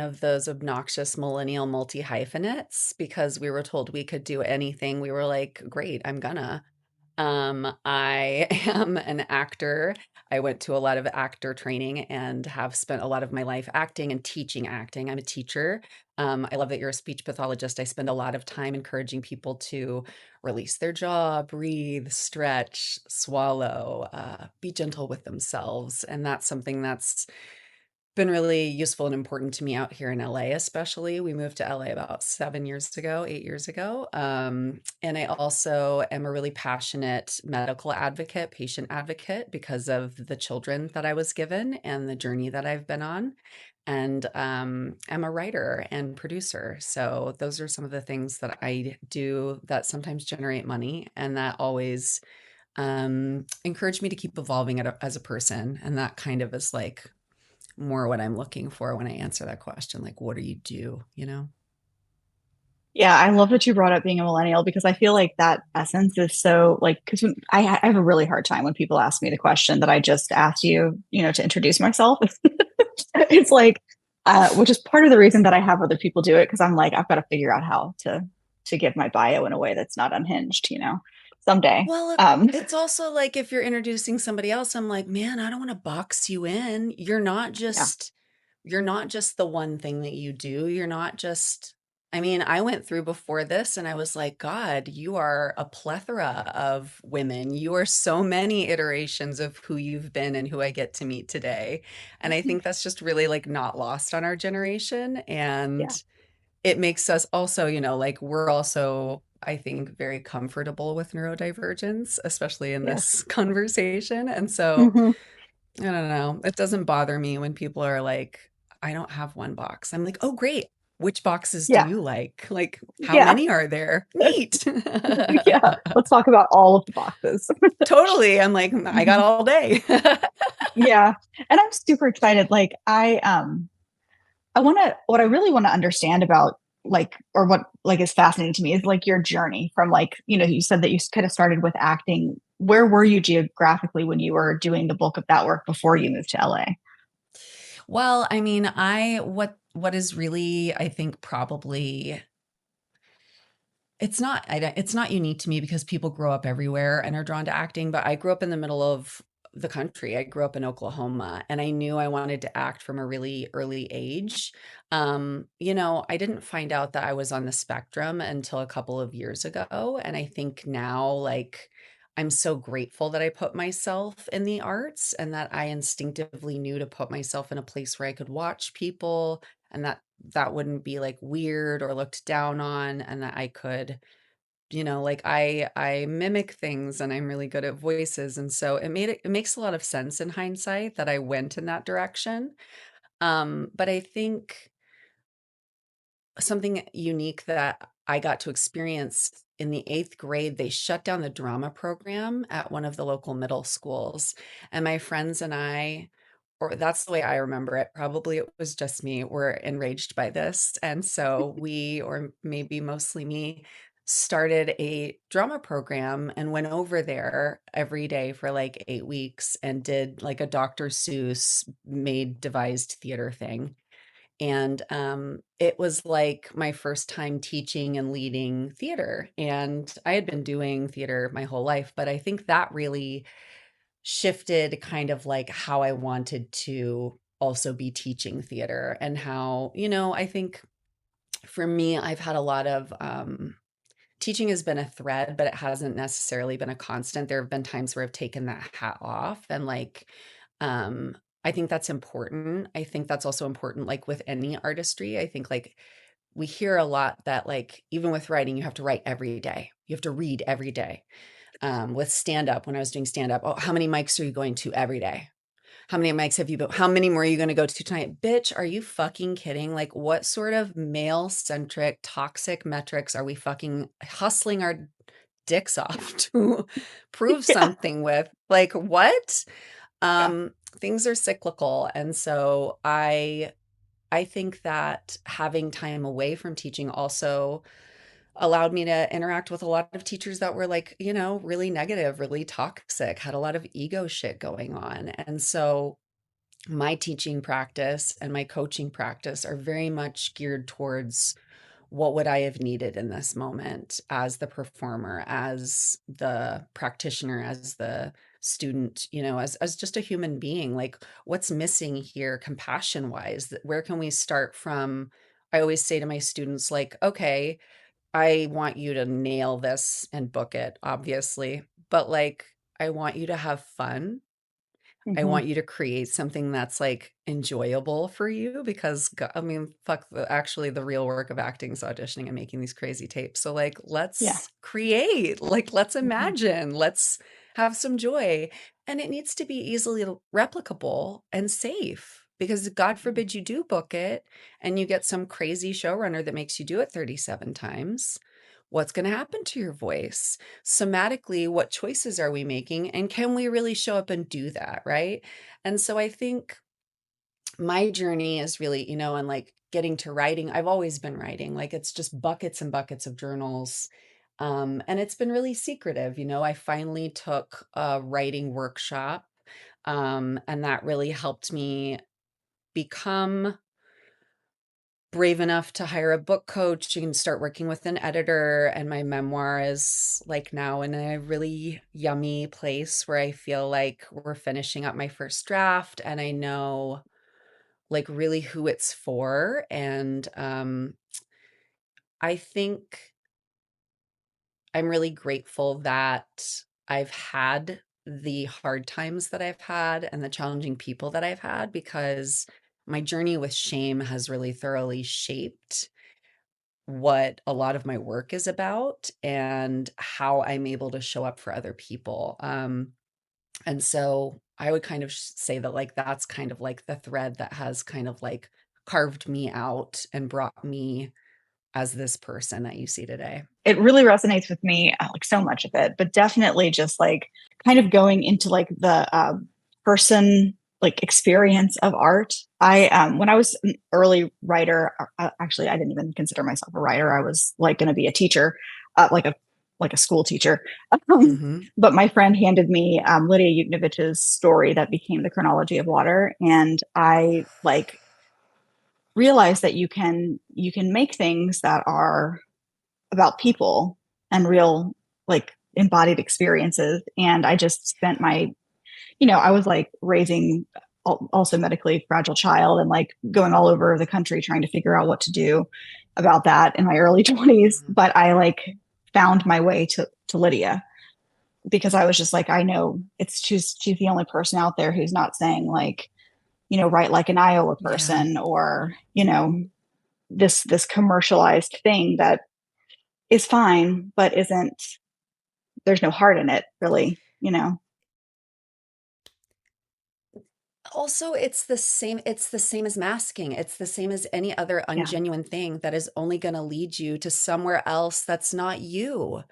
of those obnoxious millennial multi-hyphenates because we were told we could do anything. We were like, great, I'm gonna. I am an actor. I went to a lot of actor training and have spent a lot of my life acting and teaching acting. I'm a teacher. I love that you're a speech pathologist. I spend a lot of time encouraging people to release their jaw, breathe, stretch, swallow, be gentle with themselves. And that's something that's been really useful and important to me out here in LA, especially. We moved to LA about 7 years ago, 8 years ago. And I also am a really passionate medical advocate, patient advocate, because of the children that I was given and the journey that I've been on. And I'm a writer and producer. So those are some of the things that I do that sometimes generate money and that always encourage me to keep evolving as a person. And that kind of is like more what I'm looking for when I answer that question. Like, what do you do? You know? Yeah, I love that you brought up being a millennial because I feel like that essence is so like because I have a really hard time when people ask me the question that I just asked you, to introduce myself. It's like, which is part of the reason that I have other people do it because I'm like I've got to figure out how to give my bio in a way that's not unhinged, someday. Well, Um, it's also like if you're introducing somebody else, I'm like, man, I don't want to box you in. yeah. You're not just the one thing that you do. You're not just, I mean, I went through before this and I was like, God, you are a plethora of women. You are so many iterations of who you've been and who I get to meet today. And I think that's just really like not lost on our generation. And Yeah. it makes us also, like we're also, I think, very comfortable with neurodivergence, especially in Yes. this conversation. And so Hmm. I don't know. It doesn't bother me when people are like, I don't have one box. I'm like, oh, great. Which boxes do Yeah. you like? Like, how Yeah. many are there? Neat. Yeah. Let's talk about all of the boxes. Totally. I'm like, I got all day. Yeah. And I'm super excited. Like I want to, what I really want to understand about like, or what like is fascinating to me is like your journey from like, you said that you kind of started with acting. Where were you geographically when you were doing the bulk of that work before you moved to LA? Well, I mean, what is really, I think, probably it's not unique to me because people grow up everywhere and are drawn to acting, but I grew up in the middle of the country. I grew up in Oklahoma and I knew I wanted to act from a really early age. I didn't find out that I was on the spectrum until a couple of years ago. And I think now, like, I'm so grateful that I put myself in the arts and that I instinctively knew to put myself in a place where I could watch people and that wouldn't be like weird or looked down on and that I could, like I mimic things and I'm really good at voices and so it makes a lot of sense in hindsight that I went in that direction. But I think something unique that I got to experience in the 8th grade, they shut down the drama program at one of the local middle schools. And my friends and I, or that's the way I remember it, probably it was just me, were enraged by this. And so we, or maybe mostly me, started a drama program and went over there every day for like 8 weeks and did like a Dr. Seuss made devised theater thing. And it was like my first time teaching and leading theater. And I had been doing theater my whole life, but I think that really shifted kind of like how I wanted to also be teaching theater and how, I think for me, I've had a lot of teaching has been a thread, but it hasn't necessarily been a constant. There have been times where I've taken that hat off and like, um, I think that's important. I think that's also important, like with any artistry. I think like we hear a lot that like even with writing, you have to write every day. You have to read every day. With stand up, when I was doing stand up, oh, how many mics are you going to every day? How many mics have you built? How many more are you going to go to tonight? Bitch, are you fucking kidding? Like, what sort of male centric toxic metrics are we fucking hustling our dicks off to prove Yeah. something with? Like, what? Yeah. Things are cyclical. And so I think that having time away from teaching also allowed me to interact with a lot of teachers that were like, really negative, really toxic, had a lot of ego shit going on. And so my teaching practice and my coaching practice are very much geared towards what would I have needed in this moment as the performer, as the practitioner, as the student, as just a human being, like what's missing here compassion wise, where can we start from? I always say to my students, like, okay, I want you to nail this and book it, obviously, but like, I want you to have fun. I Hmm. want you to create something that's, like, enjoyable for you because I mean, fuck, actually, the real work of acting is auditioning and making these crazy tapes. So, like, Yeah. let's create, like, let's Hmm. imagine, let's have some joy. And it needs to be easily replicable and safe because God forbid you do book it and you get some crazy showrunner that makes you do it 37 times. What's going to happen to your voice? Somatically, what choices are we making? And can we really show up and do that? Right. And so I think my journey is really, and like getting to writing, I've always been writing, like it's just buckets and buckets of journals. And it's been really secretive. I finally took a writing workshop, and that really helped me become brave enough to hire a book coach and start working with an editor. And my memoir is like now in a really yummy place where I feel like we're finishing up my first draft and I know like really who it's for. And I think I'm really grateful that I've had the hard times that I've had and the challenging people that I've had because my journey with shame has really thoroughly shaped what a lot of my work is about and how I'm able to show up for other people. And so I would kind of say that like that's kind of like the thread that has kind of like carved me out and brought me as this person that you see today. It really resonates with me, like so much of it, but definitely just like kind of going into like the person like experience of art. I when I was an early writer, actually I didn't even consider myself a writer. I was like going to be a teacher, like a school teacher. Um, Hmm. but my friend handed me Lydia Yuknevich's story that became The Chronology of Water, and I like realized that you can make things that are about people and real like embodied experiences. And I just spent I was like raising also medically fragile child and like going all over the country trying to figure out what to do about that in my early 20s. But I like found my way to Lydia because I was just like, I know she's the only person out there who's not saying like, write like an Iowa Yeah. person, or, this commercialized thing that is fine, but isn't, there's no heart in it, really. Also, it's the same as masking. It's the same as any other Yeah. ungenuine thing that is only going to lead you to somewhere else that's not you.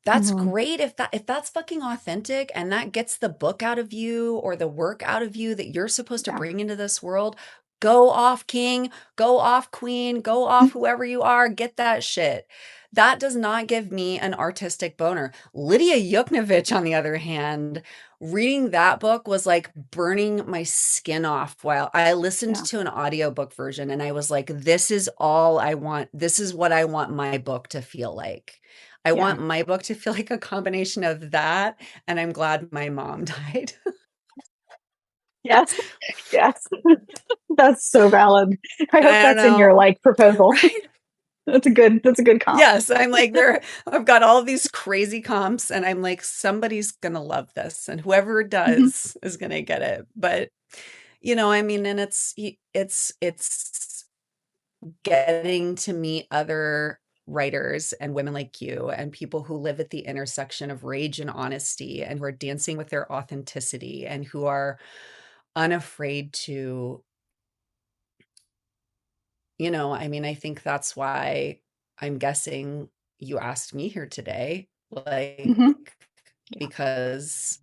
That's Hmm. great if that's fucking authentic and that gets the book out of you or the work out of you that you're supposed to Yeah. bring into this world. Go off, king, go off, queen, go off, whoever you are, get that shit. That does not give me an artistic boner. Lydia Yuknevich, on the other hand, reading that book was like burning my skin off while I listened Yeah. to an audiobook version and I was like, this is all I want. This is what I want my book to feel like. I Yeah. want my book to feel like a combination of that. And I'm glad my mom died. Yes. Yes. That's so valid. I hope I don't that's in your know. like proposal. Right? That's a good comp. Yes. I'm like, I've got all these crazy comps and I'm like, somebody's going to love this. And whoever Hmm. does is going to get it. But, I mean, and it's getting to meet other writers and women like you and people who live at the intersection of rage and honesty and who are dancing with their authenticity and who are unafraid to, I mean, I think that's why I'm guessing you asked me here today, like, Hmm. Yeah. because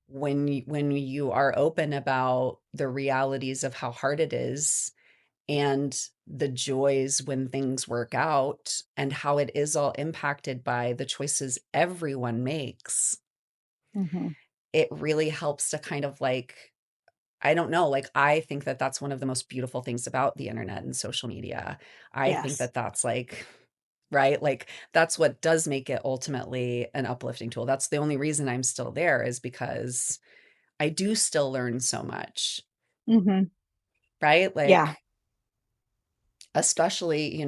when you are open about the realities of how hard it is and the joys when things work out and how it is all impacted by the choices everyone makes, Hmm. it really helps to kind of like I don't know, like, I think that that's one of the most beautiful things about the internet and social media. I think Yes. that that's like, right? Like, that's what does make it ultimately an uplifting tool. That's the only reason I'm still there is because I do still learn so much, Hmm. right? Yeah. Like, especially,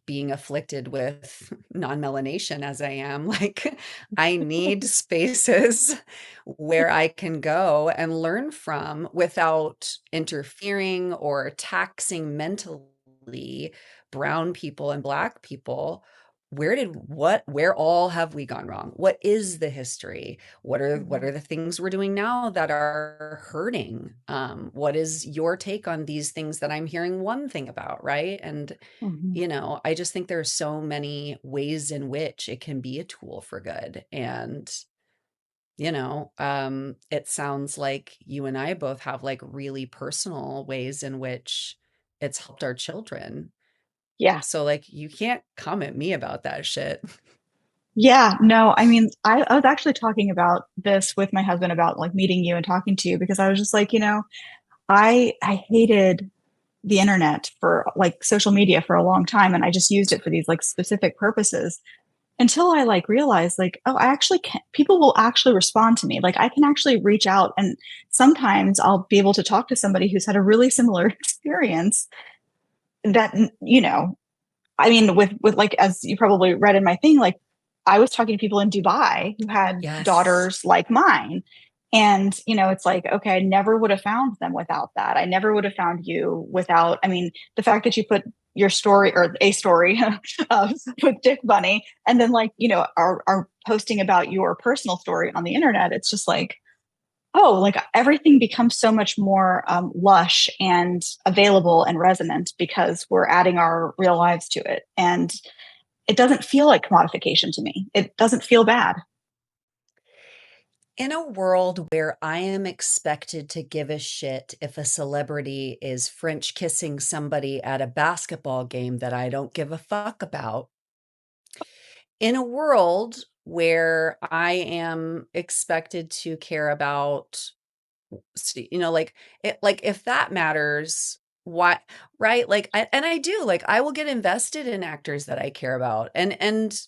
being afflicted with non-melanation as I am, like, I need spaces where I can go and learn from without interfering or taxing mentally brown people and black people. Where all have we gone wrong? What is the history? What are Hmm. the things we're doing now that are hurting? What is your take on these things that I'm hearing one thing about, right? And Hmm. I just think there are so many ways in which it can be a tool for good. And it sounds like you and I both have like really personal ways in which it's helped our children. Yeah. So like you can't come at me about that shit. Yeah, no, I mean, I was actually talking about this with my husband about like meeting you and talking to you because I was just like, I hated the internet for like social media for a long time and I just used it for these like specific purposes until I like realized like, oh, I actually can people will actually respond to me. Like I can actually reach out and sometimes I'll be able to talk to somebody who's had a really similar experience that, I mean, with like as you probably read in my thing, like I was talking to people in Dubai who had Yes. daughters like mine. And, it's like, okay, I never would have found them without that. I never would have found you without, I mean, the fact that you put your story or a story with Dick Bunny and then like, are posting about your personal story on the internet. It's just like, oh, like everything becomes so much more lush and available and resonant because we're adding our real lives to it. And it doesn't feel like commodification to me. It doesn't feel bad. In a world where I am expected to give a shit if a celebrity is French kissing somebody at a basketball game that I don't give a fuck about, in a world where I am expected to care about, like if that matters, why, right? Like, and I do, like, I will get invested in actors that I care about, and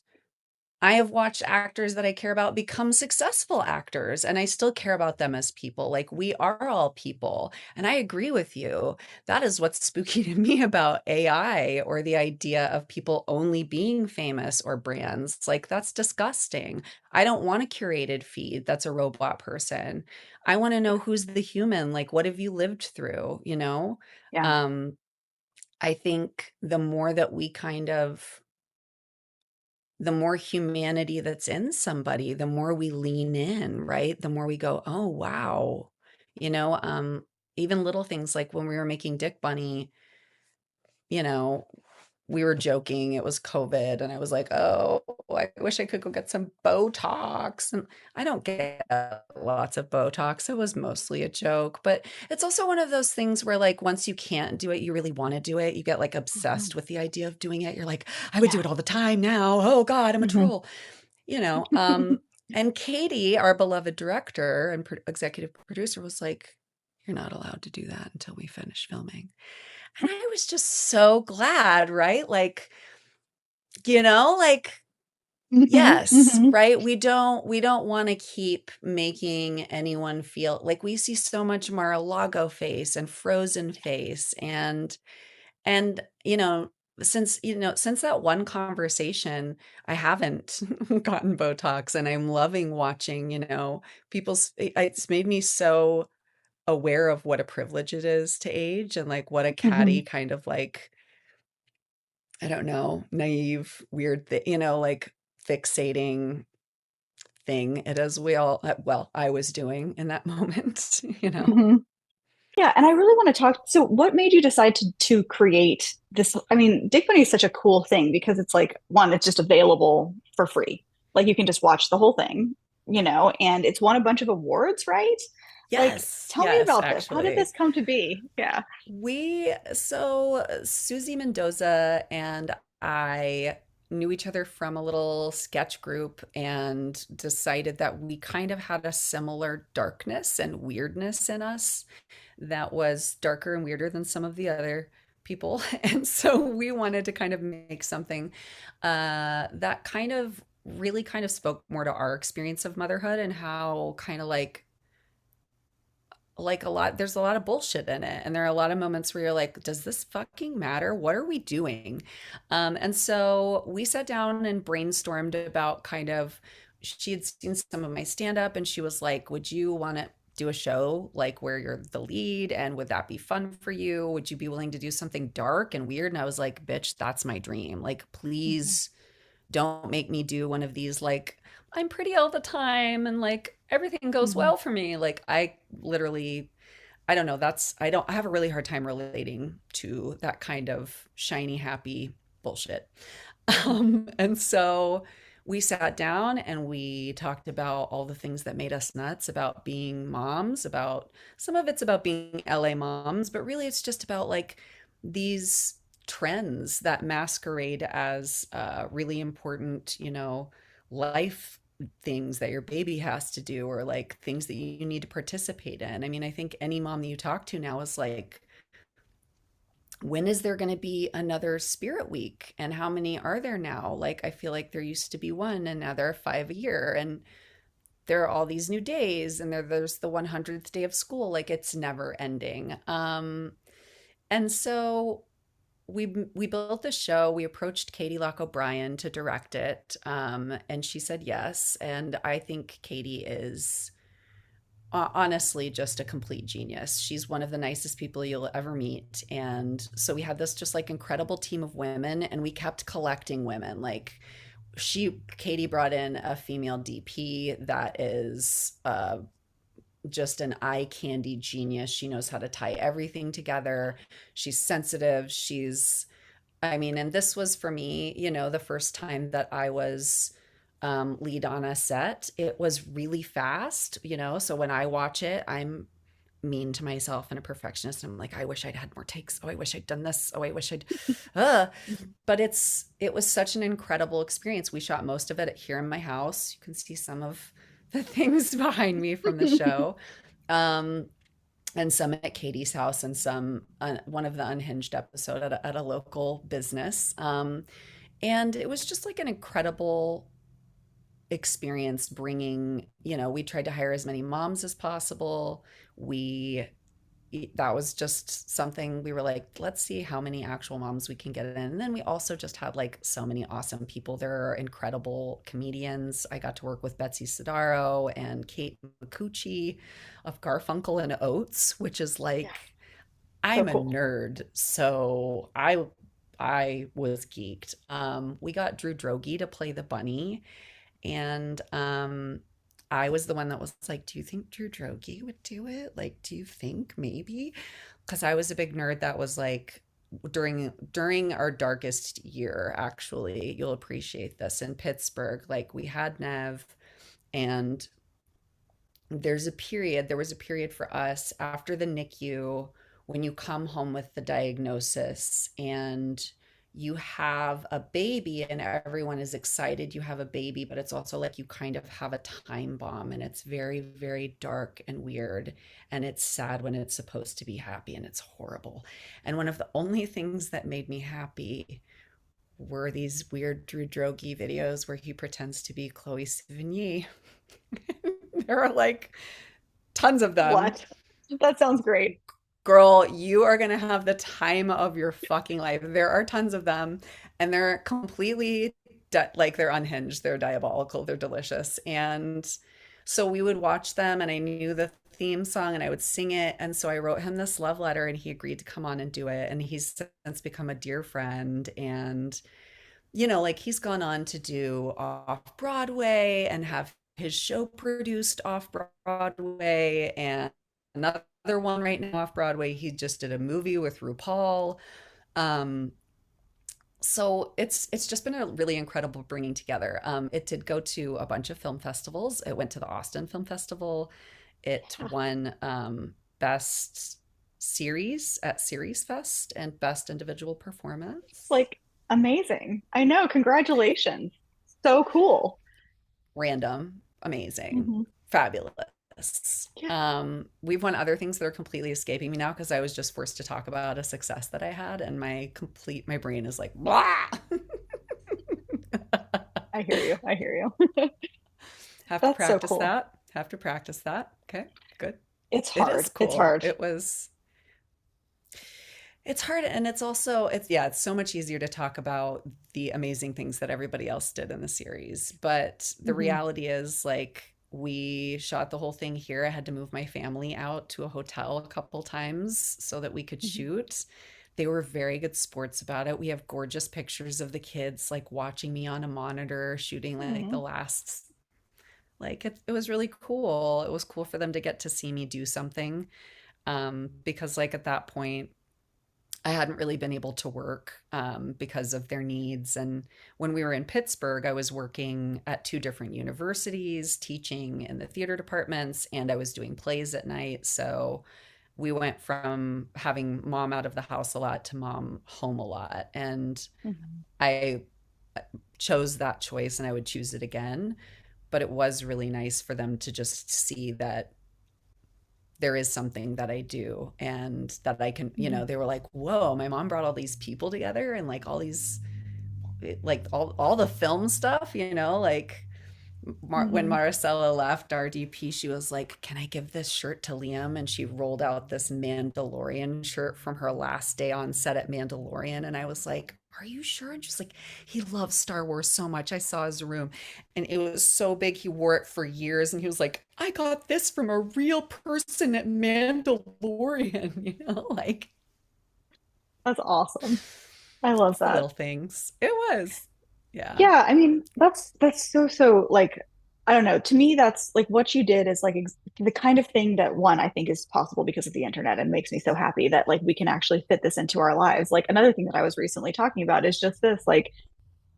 I have watched actors that I care about become successful actors, and I still care about them as people. Like, we are all people. And I agree with you. That is what's spooky to me about AI or the idea of people only being famous or brands. It's like, that's disgusting. I don't want a curated feed that's a robot person. I want to know Yeah. who's the human. Like, what have you lived through? Yeah. Um, I think the more humanity that's in somebody, the more we lean in, right? The more we go, oh, wow. You know, um, Even little things like when we were making Dick Bunny, you know, we were joking, it was COVID, and I was like, "Oh, I wish I could go get some Botox." And I don't get lots of Botox. It was mostly a joke, but it's also one of those things where like once you can't do it, you really want to do it. You get like Hmm. obsessed with the idea of doing it. You're like, "I would do Yeah. it all the time now. Oh God, I'm a Hmm. troll." You know, um, and Katie, our beloved director and executive producer was like, "You're not allowed to do that until we finish filming." And I was just so glad, right? Like, Hmm. yes, Hmm. right? We don't want to keep making anyone feel like we see so much Mar-a-Lago face and Frozen face and since that one conversation, I haven't gotten Botox and I'm loving watching, it's made me so aware of what a privilege it is to age and like what a catty Hmm. kind of like I don't know, naive, weird thing, like fixating thing it is well, I was doing in that moment. Hmm. Yeah, and I really want to talk. So, what made you decide to create this? I mean, Dick Bunny is such a cool thing because it's like one, it's just available for free. Like you can just watch the whole thing, and it's won a bunch of awards, right? Like, Yes, tell me yes, about this. How did actually. this come to be? Yeah. Susie Mendoza and I knew each other from a little sketch group and decided that we kind of had a similar darkness and weirdness in us that was darker and weirder than some of the other people. And so we wanted to kind of make something that kind of really kind of spoke more to our experience of motherhood and how kind of like a lot there's a lot of bullshit in it, and there are a lot of moments where you're like, does this fucking matter? What are we doing? And so we sat down and brainstormed about kind of, she had seen some of my stand up and she was like, would you want to do a show like where you're the lead, and would that be fun for you? Would you be willing to do something dark and weird? And I was like, bitch, that's my dream. Like, Mhm. please don't make me do one of these like, I'm pretty all the time and like everything goes Mhm. well for me. Like, I literally, I don't know, that's, I have a really hard time relating to that kind of shiny happy bullshit. Mhm. And so we sat down and we talked about all the things that made us nuts about being moms, about some of it's about being LA moms, but really it's just about like these trends that masquerade as really important, life things that your baby has to do, or like things that you need to participate in. I mean, I think any mom that you talk to now is like, when is there going to be another spirit week, and how many are there now? Like, I feel like there used to be one and now there are five a year, and there are all these new days, and there's the 100th day of school. Like, it's never ending. And so we built the show. We approached Katie Lock O'Brien to direct it, and she said yes. And I think Katie is honestly just a complete genius. She's one of the nicest people you'll ever meet. And so we had this just like incredible team of women, and we kept collecting women. Like, Katie brought in a female DP that is just an eye candy genius. She knows how to tie everything together. She's sensitive. I mean, and this was for me, the first time that I was lead on a set. It was really fast, so when I watch it, I'm mean to myself and a perfectionist. I'm like, I wish I'd had more takes. Oh, I wish I'd done this. Oh, I wish I'd, uh, Mhm. but it was such an incredible experience. We shot most of it here in my house. You can see some of the things behind me from the show. Um, and some at Katie's house, and some one of the unhinged episode at a local business. And it was just like an incredible experience bringing, we tried to hire as many moms as possible. We That was just something we were like, let's see how many actual moms we can get in. And then we also just had like so many awesome people. There are incredible comedians. I got to work with Betsy Sidaro and Kate McCucci of Garfunkel and Oates, which is Yeah. like, So I'm a cool. nerd, so I was geeked. We got Drew Droege to play the bunny, and I was the one that was like, "Do you think Drew Droege would do it? Like, do you think maybe?" Because I was a big nerd that was like, during our darkest year, actually, you'll appreciate this, in Pittsburgh, like we had Nev, and there was a period for us after the NICU, when you come home with the diagnosis and you have a baby and everyone is excited you have a baby, but it's also like you kind of have a time bomb, and it's very, very dark and weird, and it's sad when it's supposed to be happy, and it's horrible. And one of the only things that made me happy were these weird Drew Droege videos where he pretends to be Chloe Sevigny. There are like tons of them. What? That sounds great. Girl, you are going to have the time of your fucking life. There are tons of them, and they're completely like, they're unhinged, they're diabolical, they're delicious. And so we would watch them, and I knew the theme song and I would sing it. And so I wrote him this love letter, and he agreed to come on and do it. And he's since become a dear friend. And, like, he's gone on to do off Broadway and have his show produced off Broadway, and another one right now off Broadway. He just did a movie with RuPaul. Um, so it's just been a really incredible bringing together. It did go to a bunch of film festivals. It went to the Austin Film Festival. It Yeah. won Best Series at Series Fest and Best Individual Performance. Like, Amazing. I know. Congratulations. So cool. Random, amazing, Hmm. fabulous. Yeah. We've won other things that are completely escaping me now because I was just forced to talk about a success that I had, and my brain is like blah. I hear you. I hear you. Have to That's so practice cool. that. Have to practice that. Okay, good. It's It is hard. It's cool. hard. It's hard, and it's also it's yeah, it's so much easier to talk about the amazing things that everybody else did in the series. But the Hmm. reality is like we shot the whole thing here. I had to move my family out to a hotel a couple times so that we could Hmm. shoot. They were very good sports about it. We have gorgeous pictures of the kids like watching me on a monitor shooting like the Hmm. last like it was really cool. It was cool for them to get to see me do something because like at that point I hadn't really been able to work because of their needs. And when we were in Pittsburgh, I was working at two different universities, teaching in the theater departments, and I was doing plays at night. So we went from having mom out of the house a lot to mom home a lot. And Hmm. I chose that choice and I would choose it again. But it was really nice for them to just see that there is something that I do and that I can, Hmm. they were like, whoa, my mom brought all these people together and like all these, like all the film stuff, like when Hmm. Maricela left our DP, she was like, can I give this shirt to Liam? And she rolled out this Mandalorian shirt from her last day on set at Mandalorian. And I was like, are you sure? And she's like, he loves Star Wars so much. I saw his room and it was so big. He wore it for years. And he was like, I got this from a real person at Mandalorian, like That's awesome. I love it's the that. little things. It was. Yeah. Yeah, I mean, that's so like I don't know. To me, that's like what you did is like ex the kind of thing that one I think is possible because of the internet and makes me so happy that like we can actually fit this into our lives. Like another thing that I was recently talking about is just this like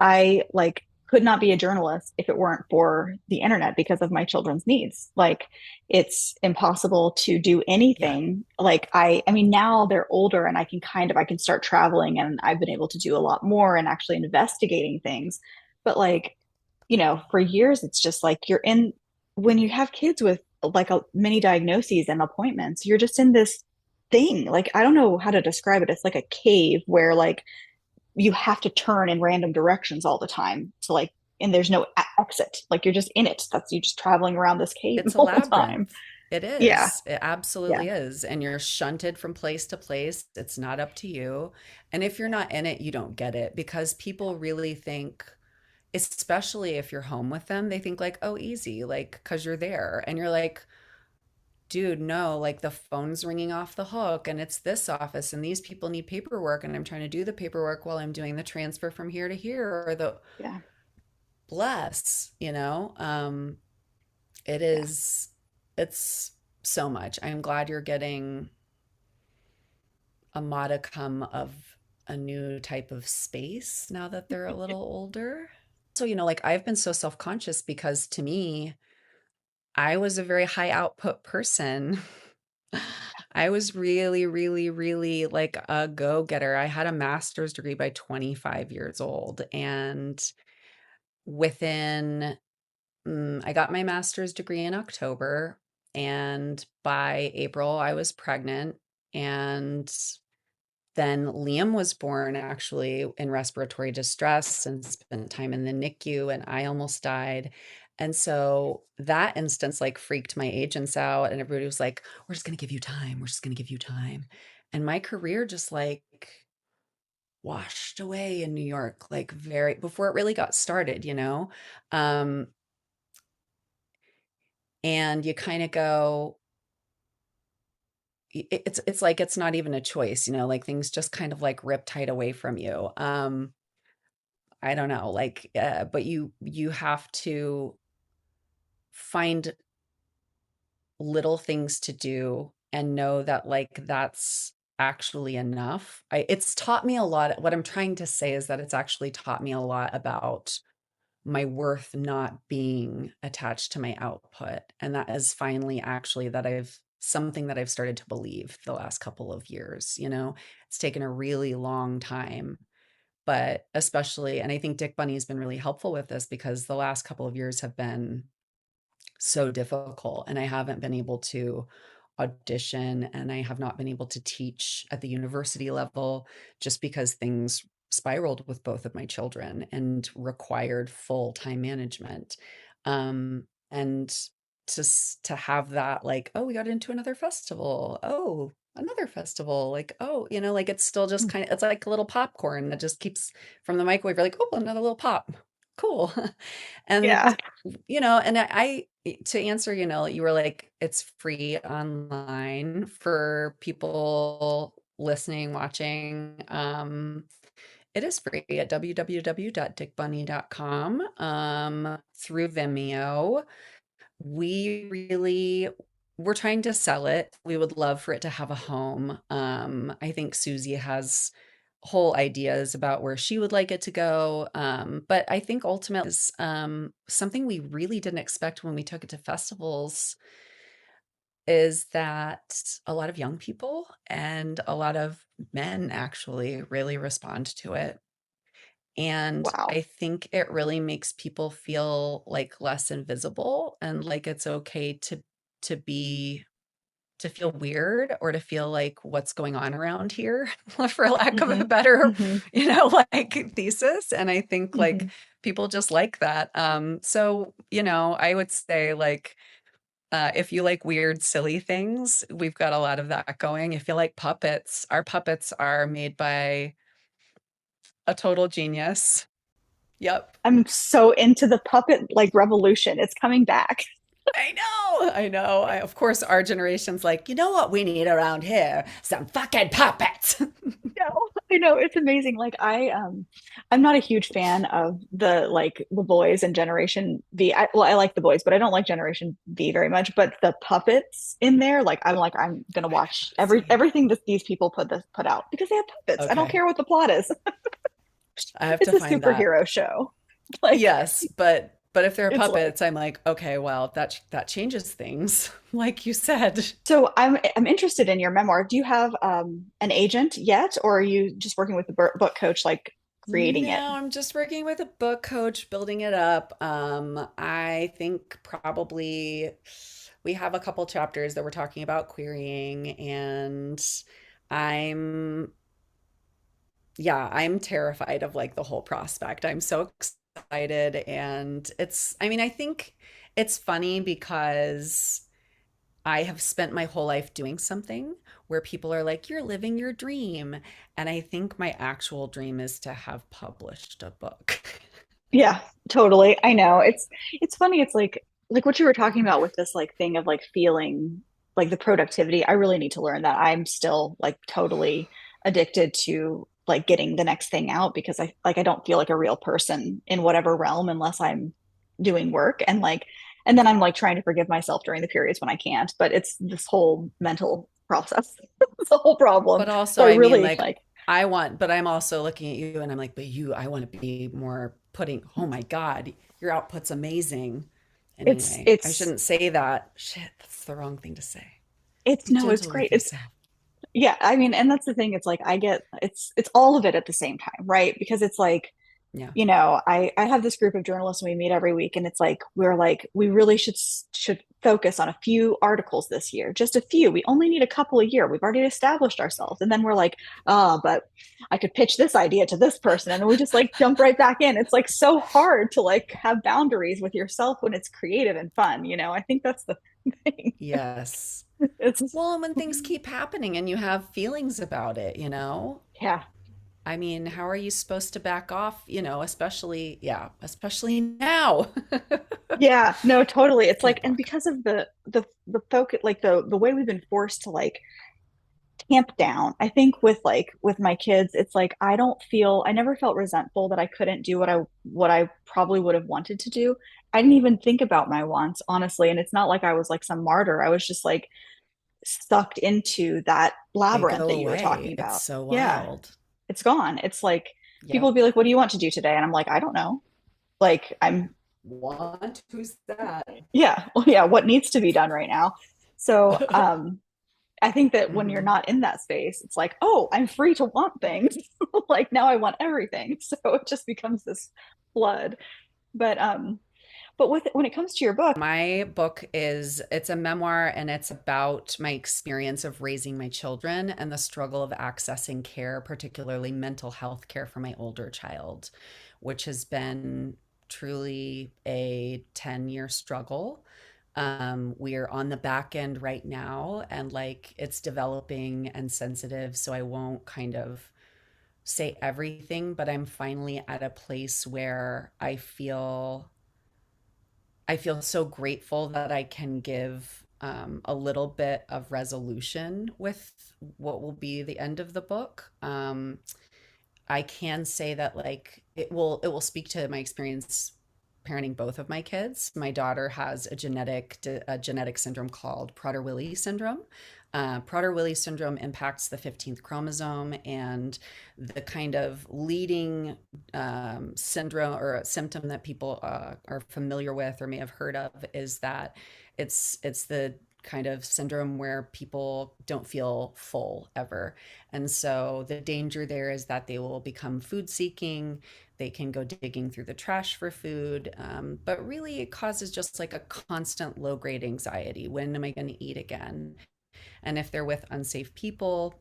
I like could not be a journalist if it weren't for the internet because of my children's needs. Like it's impossible to do Yeah. anything. Like I mean now they're older and I can start traveling and I've been able to do a lot more and actually investigating things. But like, for years it's just like you're in when you have kids with like many diagnoses and appointments, you're just in this thing. Like I don't know how to describe it. It's like a cave where like you have to turn in random directions all the time to like and there's no exit like you're just in it that's you just traveling around this cave It's the a whole time. labyrinth. It Yeah. is. It Yeah. absolutely is. And you're shunted from place to place. It's not up to you. And if you're not in it, you don't get it because people really think, especially if you're home with them, they think like, oh, easy, like, because you're there. And you're like, dude, no, like the phone's ringing off the hook and it's this office and these people need paperwork and I'm trying to do the paperwork while I'm doing the transfer from here to here or the Yeah. bless. It Yeah. is, it's so much. I'm glad you're getting a modicum of a new type of space now that they're a little older. So, like I've been so self-conscious because to me, I was a very high output person. I was really, really, really like a go-getter. I had a master's degree by 25 years old. And within I got my master's degree in October, and by April, I was pregnant. And then Liam was born actually in respiratory distress and spent time in the NICU, and I almost died. And so that instance like freaked my agents out, and everybody was like, we're just going to give you time. We're just going to give you time. And my career just like washed away in New York, like very before it really got started. Um, and you kind of go, it's like it's not even a choice, like things just kind of like rip tight away from you. I don't know, like but you have to find little things to do and know that like that's actually enough. It's taught me a lot. What I'm trying to say is that it's actually taught me a lot about my worth not being attached to my output. And that is finally actually that I've something that I've started to believe the last couple of years. It's taken a really long time, But especially, and I think Dick Bunny's been really helpful with this because the last couple of years have been so difficult, and I haven't been able to audition, and I have not been able to teach at the university level just because things spiraled with both of my children and required full time management. And to have that, like, oh, we got into another festival, oh, another festival, like, oh, like it's still just kind of, it's like a little popcorn that just keeps from the microwave. You're like, oh, another little pop, cool. And Yeah. and to answer, you were like, it's free online for people listening, watching. It is free at www.dickbunny.com, through Vimeo. We really we're trying to sell it. We would love for it to have a home. I think Susie has whole ideas about where she would like it to go. But I think ultimately is something we really didn't expect when we took it to festivals is that a lot of young people and a lot of men actually really respond to it. And Wow. I think it really makes people feel like less invisible and like it's okay to be to feel weird or to feel like what's going on around here, for lack of a Hmm. better, Hmm. like thesis. And I think like Hmm. people just like that. So, I would say like if you like weird, silly things, we've got a lot of that going. If you like puppets, our puppets are made by a total genius. Yep. I'm so into the puppet like revolution. It's coming back. I know. I know. Of course, our generation's like, you know what we need around here? Some fucking puppets. No, I know it's amazing. Like I'm not a huge fan of the boys and Generation V. I like the boys, but I don't like Generation V very much. But the puppets in there, like I'm gonna I watch haven't seen. everything that these people put out because they have puppets. I don't Okay. care what the plot is. I have It's to a find that. superhero show. Like Yes, but if they're it's like puppets, I'm like, okay, well, that changes things, like you said. so I'm interested in your memoir. Do you have an agent yet, or are you just working with the book coach, like creating it? No, I'm just working with a book coach, building it up. I think probably we have a couple chapters that we're talking about querying, and I'm I'm terrified of like the whole prospect. I'm so excited, and I mean, I think it's funny because I have spent my whole life doing something where people are like, you're living your dream. And I think my actual dream is to have published a book. Yeah, totally. I know. It's funny. It's like what you were talking about with this like thing of like feeling like the productivity. I really need to learn that. I'm still like totally addicted to like getting the next thing out because I don't feel like a real person in whatever realm unless I'm doing work and then I'm like trying to forgive myself during the periods when I can't. But it's this whole mental process. It's a whole problem. But also, So I I mean, really like, like but I'm also looking at you and I'm like, but I want to be more oh my God, your output's amazing. it's Anyway, I it's shouldn't say that. Shit, that's the wrong thing to say. it's Be no, it's gentle great. with yourself. Yeah, I mean, and that's the thing. It's like I get it's all of it at the same time, right? Because it's like, Yeah. I have this group of journalists and we meet every week, and it's like we really should focus on a few articles this year, just a few. We only need a couple a year. We've already established ourselves, and then we're like, oh, but I could pitch this idea to this person, and then we just like jump right back in. It's like so hard to like have boundaries with yourself when it's creative and fun. I think that's the thing. Yes. It's Well, and when things keep happening and you have feelings about it, yeah. I mean, how are you supposed to back off, especially now. Yeah, no, totally. It's like, Good and luck. because of the focus, like the way we've been forced to like tamp down, I think with my kids, it's like I never felt resentful that I couldn't do what I probably would have wanted to do. I didn't even think about my wants, honestly. And it's not like I was like some martyr. I was just like sucked into that They labyrinth go that you were talking away. It's about. so Yeah, wild. it's gone. It's like people Yep. will be like, "What do you want to do today?" And I'm like, "I don't know." Like Want? Who's that? yeah, well, yeah, what needs to be done right now. So I think that when you're Hmm. not in that space, it's like, oh, I'm free to want things. Like now I want everything. So it just becomes this flood. But when it comes to your book, My book is it's a memoir and it's about my experience of raising my children and the struggle of accessing care, particularly mental health care for my older child, which has been truly a 10-year struggle. We are on the back end right now and like it's developing and sensitive, so I won't kind of say everything, but I'm finally at a place where I feel so grateful that I can give a little bit of resolution with what will be the end of the book. I can say that like it will speak to my experience parenting both of my kids. My daughter has a genetic syndrome called Prader-Willi syndrome. Prader-Willi syndrome impacts the 15th chromosome, and the kind of leading syndrome or a symptom that people are familiar with or may have heard of is that it's the kind of syndrome where people don't feel full ever. And so the danger there is that they will become food seeking. They can go digging through the trash for food. But really, it causes just like a constant low grade anxiety. When am I going to eat again? And if they're with unsafe people,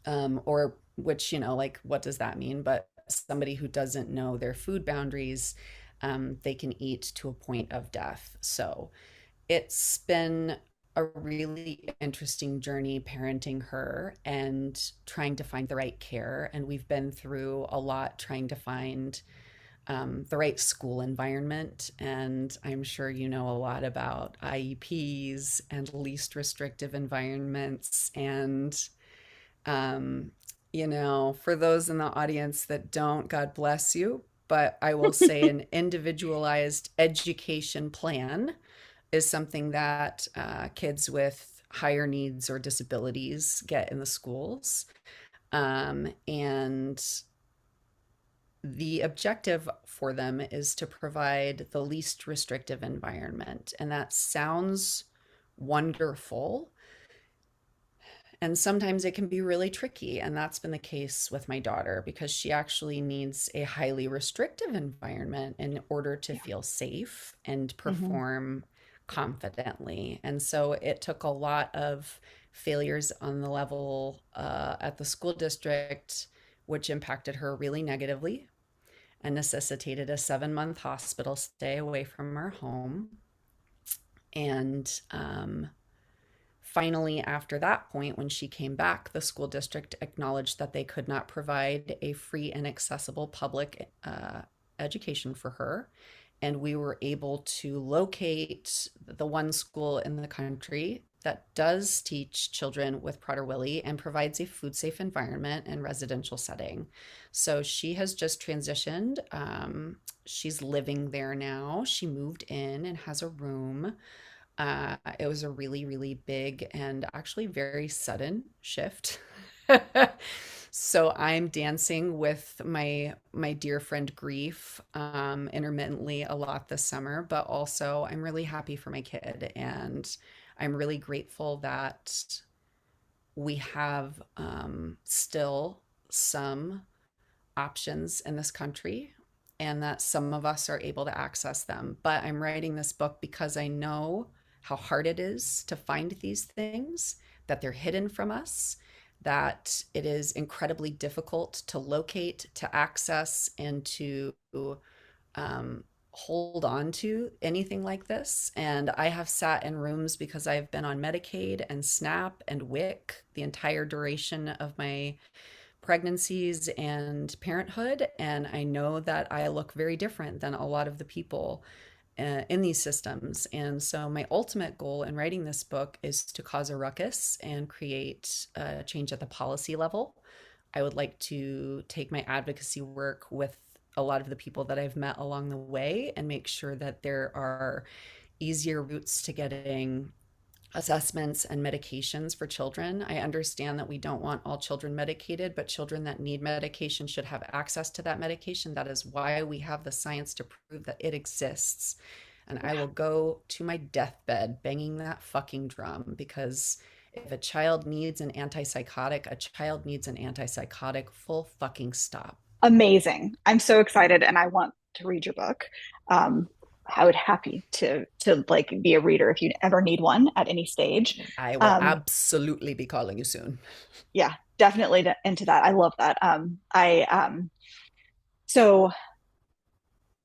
or which, like, what does that mean? But somebody who doesn't know their food boundaries, they can eat to a point of death. So it's been a really interesting journey parenting her and trying to find the right care. And we've been through a lot trying to find the right school environment. And I'm sure you know a lot about IEPs and least restrictive environments. And, um, for those in the audience that don't, God bless you. But I will say an individualized education plan is something that kids with higher needs or disabilities get in the schools. And the objective for them is to provide the least restrictive environment. And that sounds wonderful. And sometimes it can be really tricky. And that's been the case with my daughter because she actually needs a highly restrictive environment in order to yeah. feel safe and Hmm. perform confidently. And so it took a lot of failures on the level at the school district, which impacted her really negatively and necessitated a 7-month hospital stay away from her home. And finally, after that point, when she came back, the school district acknowledged that they could not provide a free and accessible public education for her. And we were able to locate the one school in the country that does teach children with Prader-Willi and provides a food safe environment and residential setting. So she has just transitioned. She's living there now. She moved in and has a room. It was a really, really big and actually very sudden shift. So I'm dancing with my dear friend Grief intermittently a lot this summer, but also I'm really happy for my kid and I'm really grateful that we have still some options in this country and that some of us are able to access them. But I'm writing this book because I know how hard it is to find these things, that they're hidden from us, that it is incredibly difficult to locate, to access, and to hold on to anything like this. And I have sat in rooms because I've been on Medicaid and SNAP and WIC the entire duration of my pregnancies and parenthood. And I know that I look very different than a lot of the people in these systems. And so, my ultimate goal in writing this book is to cause a ruckus and create a change at the policy level. I would like to take my advocacy work with a lot of the people that I've met along the way and make sure that there are easier routes to getting assessments and medications for children. I understand that we don't want all children medicated, but children that need medication should have access to that medication. That is why we have the science to prove that it exists. And I Yeah. will go to my deathbed banging that fucking drum because If a child needs an antipsychotic, a child needs an antipsychotic, full fucking stop. Amazing. I'm so excited and I want to read your book. Um, I would happy to like be a reader if you ever need one at any stage. I will Um, absolutely be calling you soon. yeah, definitely into that. I love that. I so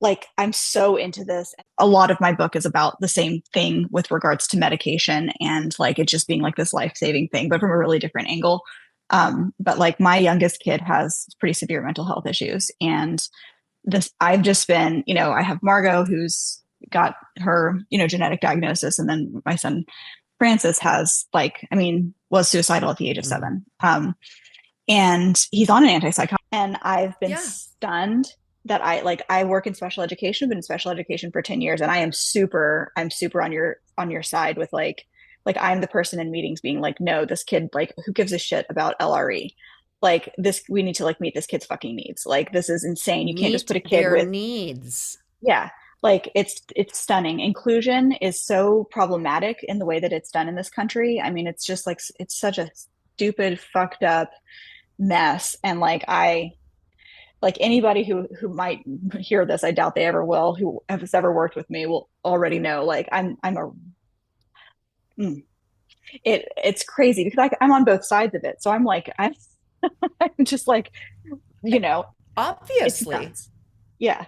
like I'm so into this. A lot of my book is about the same thing with regards to medication and like it just being like this life-saving thing, but from a really different angle. But like my youngest kid has pretty severe mental health issues, and this I've just been, I have Margot who's got her, genetic diagnosis, and then my son Francis has like, I mean, was suicidal at the age of Mhm. 7. And he's on an antipsychotic. And I've been Yeah. stunned that I work in special education, been in special education for 10 years, and I'm super on your side with like I'm the person in meetings being like, no, this kid, like, who gives a shit about LRE? Like this, we need to like meet this kid's fucking needs. Like this is insane. You can't just Meet put a kid their with, needs. yeah, like it's stunning. Inclusion is so problematic in the way that it's done in this country. I mean, it's just like it's such a stupid, fucked up mess. And like anybody who might hear this, I doubt they ever will, who has ever worked with me will already know like I'm a it's crazy because I'm on both sides of it. So I'm like I'm just like, you know, it's Obviously. nuts. Yeah.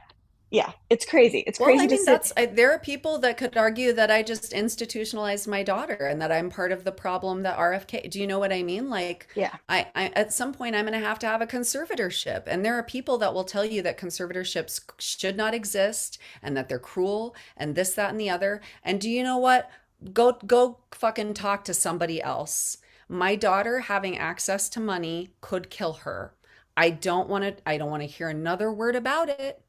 Yeah. It's crazy. It's Well, crazy I to mean, sit. there are people that could argue that I just institutionalized my daughter and that I'm part of the problem that RFK, do you know what I mean? Like, Yeah. at some point, I'm going to have a conservatorship. And there are people that will tell you that conservatorships should not exist and that they're cruel and this, that, and the other. And do you know what? Go fucking talk to somebody else. My daughter having access to money could kill her. I don't want to hear another word about it.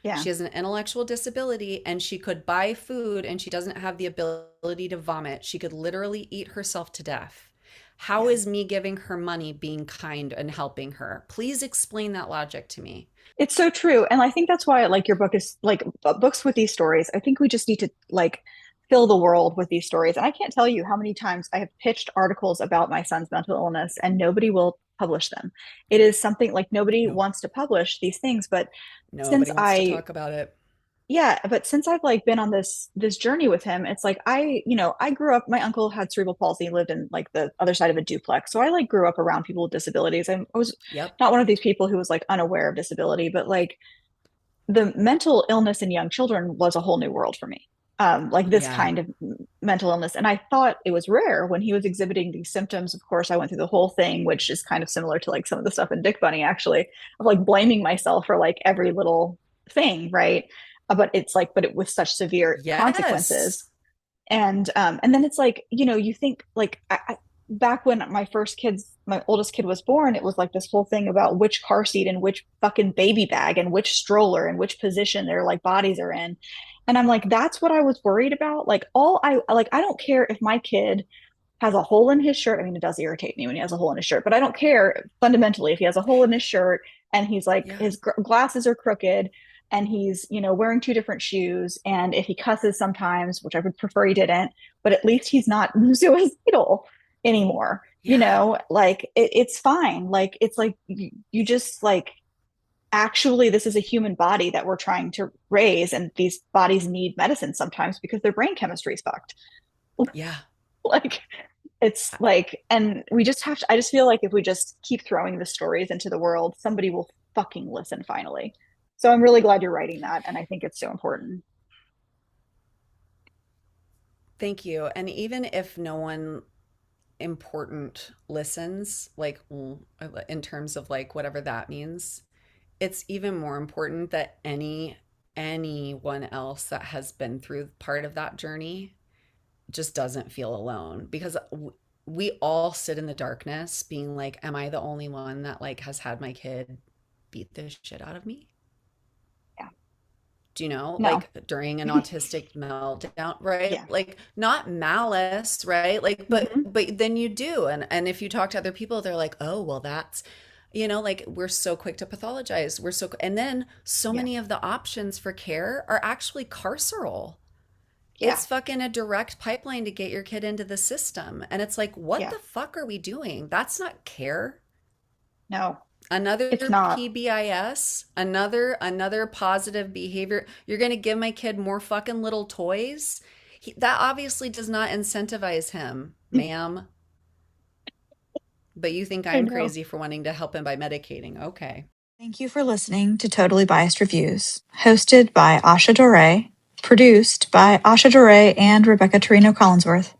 Yeah. She has an intellectual disability and she could buy food and she doesn't have the ability to vomit. She could literally eat herself to death. How Yeah. is me giving her money being kind and helping her? Please explain that logic to me. It's so true. And I think that's why like your book is like books with these stories. I think we just need to like fill the world with these stories. And I can't tell you how many times I have pitched articles about my son's mental illness and nobody will publish them. It is something like nobody No, wants to publish these things, but since nobody wants to I talk about it. yeah, but since I've like been on this journey with him, it's like I grew up, my uncle had cerebral palsy, lived in like the other side of a duplex. So I like grew up around people with disabilities. I was Yep. not one of these people who was like unaware of disability, but like the mental illness in young children was a whole new world for me. Like this Yeah. kind of mental illness. And I thought it was rare when he was exhibiting these symptoms. Of course, I went through the whole thing, which is kind of similar to like some of the stuff in Dick Bunny, actually, of like blaming myself for like every little thing, right? But it's like, but it with such severe consequences. Yes. And then it's like, you think like back when my oldest kid was born, it was like this whole thing about which car seat and which fucking baby bag and which stroller and which position their like bodies are in. And I'm like, that's what I was worried about. Like I don't care if my kid has a hole in his shirt. I mean, it does irritate me when he has a hole in his shirt, but I don't care fundamentally if he has a hole in his shirt and he's like Yeah. his glasses are crooked and he's, wearing two different shoes, and if he cusses sometimes, which I would prefer he didn't, but at least he's not suicidal anymore. Yeah. Like it's fine. Like it's like you just like actually this is a human body that we're trying to raise, and these bodies need medicine sometimes because their brain chemistry is fucked. Yeah. Like it's like, and we just have to, I just feel like if we just keep throwing the stories into the world, somebody will fucking listen finally. So I'm really glad you're writing that, and I think it's so important. Thank you. And even if no one important listens, like in terms of like whatever that means, it's even more important that anyone else that has been through part of that journey just doesn't feel alone because we all sit in the darkness being like, am I the only one that like has had my kid beat the shit out of me? Yeah. Do you know, No. like during an autistic meltdown, right? Yeah. Like not malice, right? Like Hmm. but then you do. And if you talk to other people, they're like, "Oh, well that's, like we're so quick to pathologize. And then so Yeah. many of the options for care are actually carceral. Yeah. It's fucking a direct pipeline to get your kid into the system. And it's like, what Yeah. the fuck are we doing? That's not care. No, it's Another not. PBIS, another positive behavior. You're going to give my kid more fucking little toys? That obviously does not incentivize him, ma'am. But you think I I'm know. crazy for wanting to help him by medicating. Okay. Thank you for listening to Totally Biased Reviews, hosted by Asha Dore, produced by Asha Dore and Rebecca Torino Collinsworth.